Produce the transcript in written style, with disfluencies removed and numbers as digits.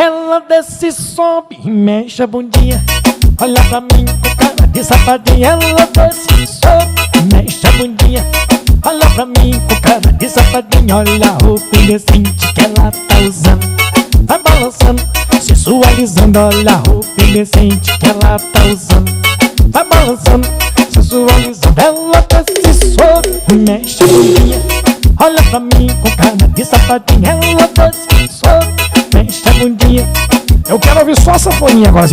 Ela desce, sobe e mexe a bundinha. Olha pra mim com cara de safadinha. Ela desce, sobe e mexe a bundinha. Olha pra mim com cara de safadinha. Olha a roupa indecente que ela tá usando. Vai balançando, sensualizando. Olha a roupa indecente que ela tá usando. Vai balançando, sensualizando. Ela desce, sobe e mexe a bundinha. Olha pra mim com cara de safadinha. Ela desce, sobe, mexe a bundinha. Eu quero ouvir só a sanfoninha agora.